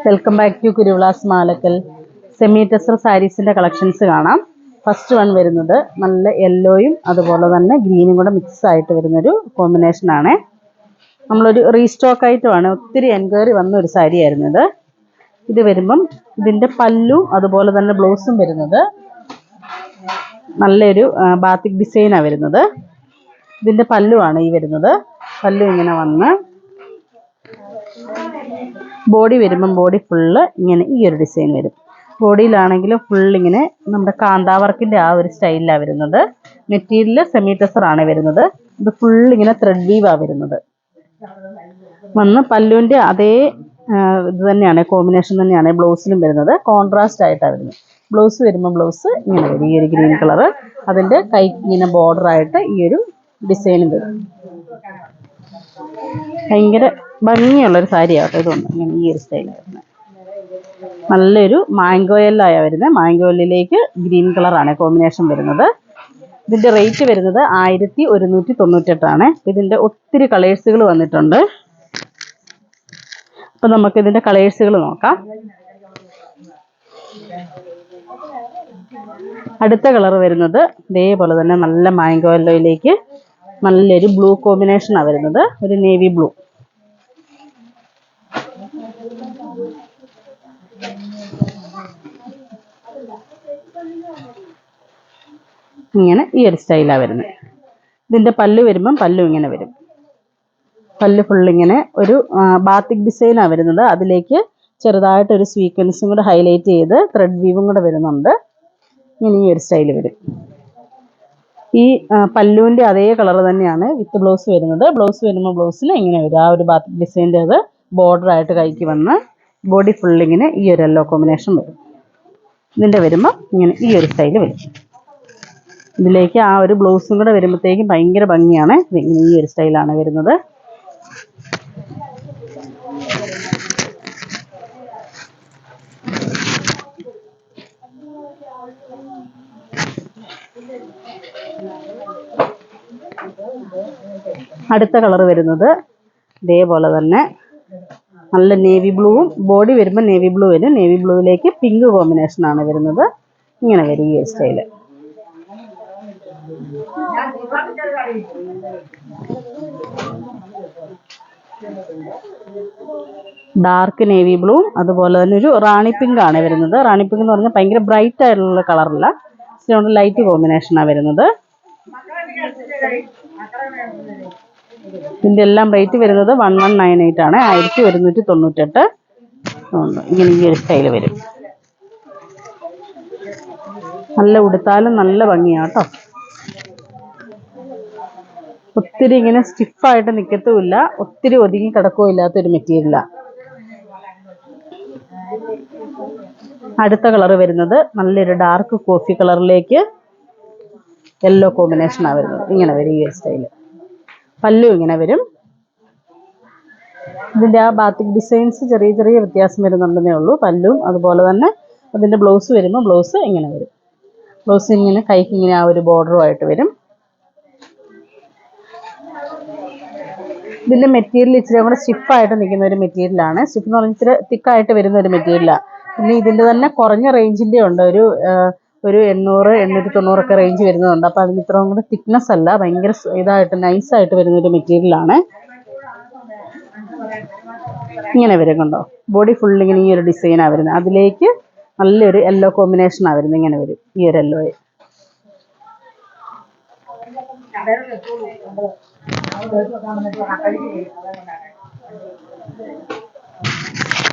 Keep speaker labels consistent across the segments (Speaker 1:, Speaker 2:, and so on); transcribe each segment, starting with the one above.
Speaker 1: Welcome back to Kuruvilas Malakkal. Semi tussar സാരീസിൻ്റെ collections കാണാം. First one വരുന്നത് നല്ല യെല്ലോയും അതുപോലെ തന്നെ ഗ്രീനും കൂടെ മിക്സ് ആയിട്ട് വരുന്നൊരു കോമ്പിനേഷനാണ്. നമ്മളൊരു റീസ്റ്റോക്ക് ആയിട്ടുമാണ്, ഒത്തിരി എൻക്വയറി വന്ന ഒരു സാരി ആയിരുന്നത്. ഇത് വരുമ്പം ഇതിൻ്റെ പല്ലും അതുപോലെ തന്നെ ബ്ലൗസും വരുന്നത് നല്ലൊരു ബാത്തിക് ഡിസൈനാണ് വരുന്നത്. ഇതിൻ്റെ പല്ലുമാണ് ഈ വരുന്നത്. പല്ലു ഇങ്ങനെ വന്ന് ബോഡി വരുമ്പം ബോഡി ഫുള്ള് ഇങ്ങനെ ഈ ഒരു ഡിസൈൻ വരും. ബോഡിയിലാണെങ്കിലും ഫുള്ളിങ്ങനെ നമ്മുടെ കാന്താ വർക്കിൻ്റെ ആ ഒരു സ്റ്റൈലിലാണ് വരുന്നത്. മെറ്റീരിയൽ സെമി ടെസറാണ് വരുന്നത്. ഇത് ഫുള്ളിങ്ങനെ ത്രെഡ് വീവാണ് വരുന്നത്. വന്ന് പല്ലുവിൻ്റെ അതേ ഇത് തന്നെയാണ്, കോമ്പിനേഷൻ തന്നെയാണ് ബ്ലൗസിലും വരുന്നത്. കോൺട്രാസ്റ്റ് ആയിട്ടാണ് വരുന്നത്. ബ്ലൗസ് വരുമ്പോൾ ബ്ലൗസ് ഇങ്ങനെ വരും, ഈ ഒരു ഗ്രീൻ കളറ്. അതിൻ്റെ കൈ ഇങ്ങനെ ബോർഡറായിട്ട് ഈ ഒരു ഡിസൈനും വരും. ഭയങ്കര ഭംഗിയുള്ളൊരു സാരിയാട്ടോ ഇതൊന്നും. ഇങ്ങനെ ഈ ഒരു സ്റ്റൈലാണ് വരുന്നത്. നല്ലൊരു മാംഗോ യെല്ലോയാണ് വരുന്നത്. മാംഗോ യെല്ലിലേക്ക് ഗ്രീൻ കളറാണ് കോമ്പിനേഷൻ വരുന്നത്. ഇതിൻ്റെ റേറ്റ് വരുന്നത് 1198. ഇതിൻ്റെ ഒത്തിരി കളേഴ്സുകൾ വന്നിട്ടുണ്ട്. അപ്പം നമുക്കിതിൻ്റെ കളേഴ്സുകൾ നോക്കാം. അടുത്ത കളർ വരുന്നത് ഇതേപോലെ തന്നെ നല്ല മാംഗോ യെല്ലോയിലേക്ക് നല്ലൊരു ബ്ലൂ കോമ്പിനേഷനാണ് വരുന്നത്. ഒരു നേവി ബ്ലൂ. ഇങ്ങനെ ഈ ഒരു സ്റ്റൈലാണ് വരുന്നത്. ഇതിൻ്റെ പല്ലു വരുമ്പം പല്ലു ഇങ്ങനെ വരും. പല്ലു ഫുള്ളിങ്ങനെ ഒരു ബാത്തിക് ഡിസൈനാണ് വരുന്നത്. അതിലേക്ക് ചെറുതായിട്ടൊരു സ്വീക്വൻസും കൂടെ ഹൈലൈറ്റ് ചെയ്ത് ത്രെഡ് വീവും കൂടെ വരുന്നുണ്ട്. ഇങ്ങനെ ഈ ഒരു സ്റ്റൈൽ വരും. ഈ പല്ലുവിൻ്റെ അതേ കളർ തന്നെയാണ് വിത്ത് ബ്ലൗസ് വരുന്നത്. ബ്ലൗസ് വരുമ്പോൾ ബ്ലൗസിൽ ഇങ്ങനെ വരും. ആ ഒരു ബാത്തിക് ഡിസൈൻ്റെ അത് ബോർഡറായിട്ട് കൈക്ക് വന്ന് ബോഡി ഫുള്ളിങ്ങനെ ഈ ഒരു യെല്ലോ കോമ്പിനേഷൻ വരും. ഇതിൻ്റെ വരുമ്പോൾ ഇങ്ങനെ ഈ ഒരു സ്റ്റൈൽ വരും. ഇതിലേക്ക് ആ ഒരു ബ്ലൗസും കൂടെ വരുമ്പോഴത്തേക്കും ഭയങ്കര ഭംഗിയാണ്. ഇങ്ങനെ ഈ ഒരു സ്റ്റൈലാണ് വരുന്നത്. അടുത്ത കളർ വരുന്നത് ഇതേപോലെ തന്നെ നല്ല നേവി ബ്ലൂവും, ബോഡി വരുമ്പോൾ നേവി ബ്ലൂ വരും. നേവി ബ്ലൂവിലേക്ക് പിങ്ക് കോമ്പിനേഷനാണ് വരുന്നത്. ഇങ്ങനെ വരും ഈ സ്റ്റൈല്. ഡാർക്ക് നേവി ബ്ലൂ അതുപോലെ തന്നെ ഒരു റാണി പിങ്ക് ആണ് വരുന്നത്. റാണി പിങ്ക് എന്ന് പറഞ്ഞാൽ ഭയങ്കര ബ്രൈറ്റ് ആയിട്ടുള്ള കളറല്ല, ഇച്ചിരി ലൈറ്റ് കോമ്പിനേഷനാണ് വരുന്നത്. ഇതിൻ്റെ എല്ലാം റേറ്റ് വരുന്നത് 1198 ആണ്. 1198. ഇങ്ങനെ ഈ ഒരു സ്റ്റൈല് വരും. നല്ല ഉടുത്താലും നല്ല ഭംഗിയാണ് കേട്ടോ. ഒത്തിരി ഇങ്ങനെ സ്റ്റിഫായിട്ട് നിൽക്കത്തുമില്ല, ഒത്തിരി ഒതുങ്ങി കിടക്കുകയും ഇല്ലാത്തൊരു മെറ്റീരിയലാണ്. അടുത്ത കളർ വരുന്നത് നല്ലൊരു ഡാർക്ക് കോഫി കളറിലേക്ക് യെല്ലോ കോമ്പിനേഷനാണ് വരുന്നത്. ഇങ്ങനെ വരും ഈ സ്റ്റൈല്. പല്ലു ഇങ്ങനെ വരും. ഇതിൻ്റെ ആ ബാത്തിക് ഡിസൈൻസ് ചെറിയ ചെറിയ വ്യത്യാസം വരുന്നുണ്ടെന്നേ ഉള്ളൂ. പല്ലും അതുപോലെ തന്നെ അതിൻ്റെ ബ്ലൗസ് വരുമ്പോൾ ബ്ലൗസ് ഇങ്ങനെ വരും. ബ്ലൗസ് ഇങ്ങനെ കൈക്ക് ഇങ്ങനെ ആ ഒരു ബോർഡറുമായിട്ട് വരും. ഇതിൻ്റെ മെറ്റീരിയൽ ഇച്ചിരി കൂടെ സ്റ്റിഫായിട്ട് നിൽക്കുന്ന ഒരു മെറ്റീരിയലാണ്. സ്റ്റിഫ് എന്ന് പറഞ്ഞാൽ ഇച്ചിരി തിക്കായിട്ട് വരുന്ന ഒരു മെറ്റീരിയലാണ്. പിന്നെ ഇതിൻ്റെ തന്നെ കുറഞ്ഞ റേഞ്ചിൻ്റെ ഉണ്ട്. ഒരു 800 890 റേഞ്ച് വരുന്നതുണ്ട്. അപ്പോൾ അതിന് ഇത്രയും കൂടെ തിക്നെസ് അല്ല, ഭയങ്കര ഇതായിട്ട് നൈസായിട്ട് വരുന്നൊരു മെറ്റീരിയലാണ്. ഇങ്ങനെ വരും കണ്ടോ. ബോഡി ഫുള്ളിങ്ങനെ ഈ ഒരു ഡിസൈനാണ് വരുന്നത്. അതിലേക്ക് നല്ലൊരു യെല്ലോ കോമ്പിനേഷനാണ് വരുന്നത്. ഇങ്ങനെ വരും ഈ ഒരു യെല്ലോയെ.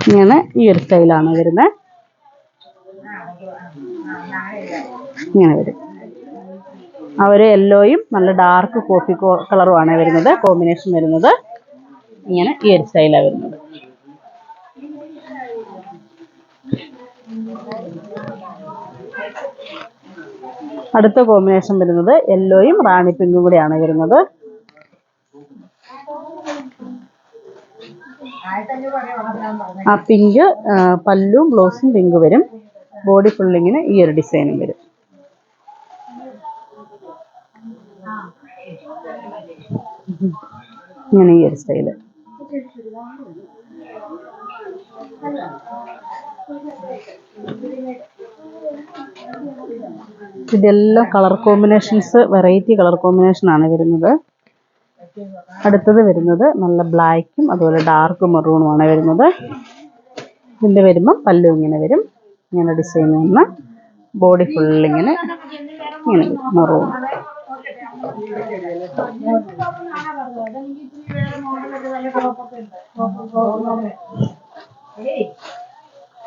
Speaker 1: ഇങ്ങനെ ഈ ഒരു സ്റ്റൈലാണ് വരുന്നത്. ഇങ്ങനെ വരും. ആ ഒരു യെല്ലോയും നല്ല ഡാർക്ക് കോഫി കളറുമാണ് വരുന്നത്. കോമ്പിനേഷൻ വരുന്നത് ഇങ്ങനെ ഈ ഒരു സ്റ്റൈലാണ് വരുന്നത്. അടുത്ത കോമ്പിനേഷൻ വരുന്നത് യെല്ലോയും റാണി പിങ്കും കൂടെയാണ് വരുന്നത്. ആ പിങ്ക് പല്ലും ബ്ലൗസും പിങ്ക് വരും. ബോഡി ഫുള്ളിങ്ങിന് ഈ ഒരു ഡിസൈനും വരും. ഇങ്ങനെ ഈ ഒരു സ്റ്റൈല്. ഇതെല്ലാം colour combinations, variety colour combination ആണ് വരുന്നത്. അടുത്തത് വരുന്നത് നല്ല ബ്ലാക്കും അതുപോലെ ഡാർക്ക് മെറൂണുമാണ് വരുന്നത്. ഇതിൻ്റെ വരുമ്പം പല്ലു ഇങ്ങനെ വരും, ഇങ്ങനെ ഡിസൈൻ വന്ന ബോഡി ഫുള്ളിങ്ങനെ ഇങ്ങനെ മെറൂൺ.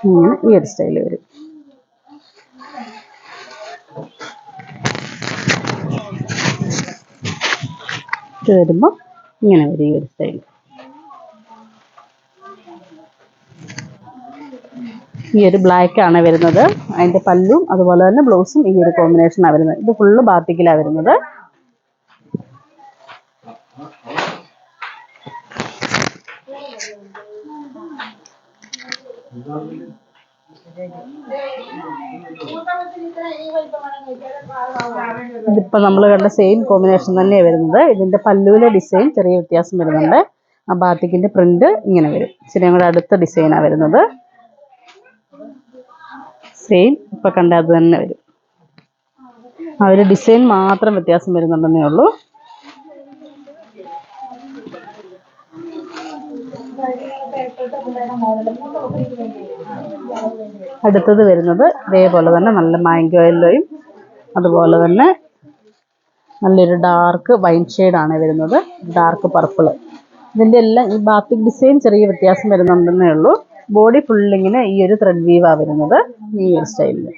Speaker 1: ഇങ്ങനെ ഈ ഒരു സ്റ്റൈൽ വരും. ഇത് വരുമ്പോൾ ഇങ്ങനെ വരും ഈ ഒരു സ്റ്റൈൽ. ഈ ഒരു ബ്ലാക്ക് ആണ് വരുന്നത്. അതിൻ്റെ പല്ലും അതുപോലെ തന്നെ ബ്ലൗസും ഈ ഒരു കോമ്പിനേഷനാണ് വരുന്നത്. ഇത് ഫുള്ള് ബാത്തിക്കിലാണ് വരുന്നത്. ഇതിപ്പോൾ നമ്മൾ കണ്ട സെയിം കോമ്പിനേഷൻ തന്നെയാണ് വരുന്നത്. ഇതിൻ്റെ പല്ലുവിലെ ഡിസൈൻ ചെറിയ വ്യത്യാസം വരുന്നുണ്ട്. ആ ബാത്തിക്കിൻ്റെ പ്രിന്റ് ഇങ്ങനെ വരും. ഇച്ചിരി കൂടെ അടുത്ത ഡിസൈനാണ് വരുന്നത്. സെയിം ഇപ്പം കണ്ട അത് തന്നെ വരും. ആ ഒരു ഡിസൈൻ മാത്രം വ്യത്യാസം വരുന്നുണ്ടെന്നേ ഉള്ളൂ. അടുത്തത് വരുന്നത് ഇതേപോലെ തന്നെ നല്ല മാംഗോ യെല്ലോയും അതുപോലെ തന്നെ നല്ലൊരു ഡാർക്ക് വൈൻ ഷെയ്ഡാണ് വരുന്നത്, ഡാർക്ക് പർപ്പിൾ. ഇതിൻ്റെ എല്ലാം ഈ ബാത്തിക് ഡിസൈൻ ചെറിയ വ്യത്യാസം വരുന്നുണ്ടെന്നേ ഉള്ളൂ. ബോഡി ഫുള്ളിങ്ങനെ ഈ ഒരു ത്രെഡ് വീവാണ് വരുന്നത്, ഈ ഒരു സ്റ്റൈലിൽ.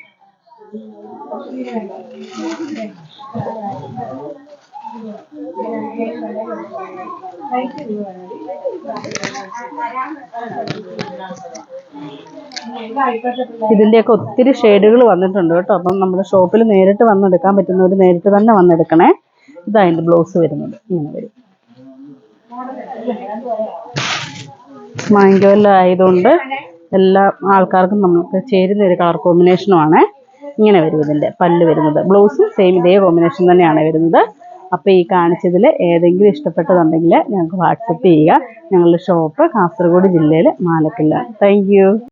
Speaker 1: ഇതിൻ്റെയൊക്കെ ഒത്തിരി ഷെയ്ഡുകൾ വന്നിട്ടുണ്ട് കേട്ടോ. അപ്പം നമ്മുടെ ഷോപ്പിൽ നേരിട്ട് വന്നെടുക്കാൻ പറ്റുന്നവർ നേരിട്ട് തന്നെ വന്നെടുക്കണേ. ഇതതിൻ്റെ ബ്ലൗസ് വരുന്നത് ഇങ്ങനെ വരും. മാംഗോ എല്ലാം ആയതുകൊണ്ട് എല്ലാ ആൾക്കാർക്കും നമുക്ക് ചേരുന്ന ഒരു കളർ കോമ്പിനേഷനുമാണ്. ഇങ്ങനെ വരും ഇതിൻ്റെ പല്ല് വരുന്നത്. ബ്ലൗസും സെയിം ഇതേ കോമ്പിനേഷൻ തന്നെയാണ് വരുന്നത്. അപ്പോൾ ഈ കാണിച്ചതിൽ ഏതെങ്കിലും ഇഷ്ടപ്പെട്ടതുണ്ടെങ്കിൽ ഞങ്ങൾക്ക് വാട്സപ്പ് ചെയ്യുക. ഞങ്ങളുടെ ഷോപ്പ് കാസർഗോഡ് ജില്ലയിൽ മാലക്കല്ലാണ്. Thank you.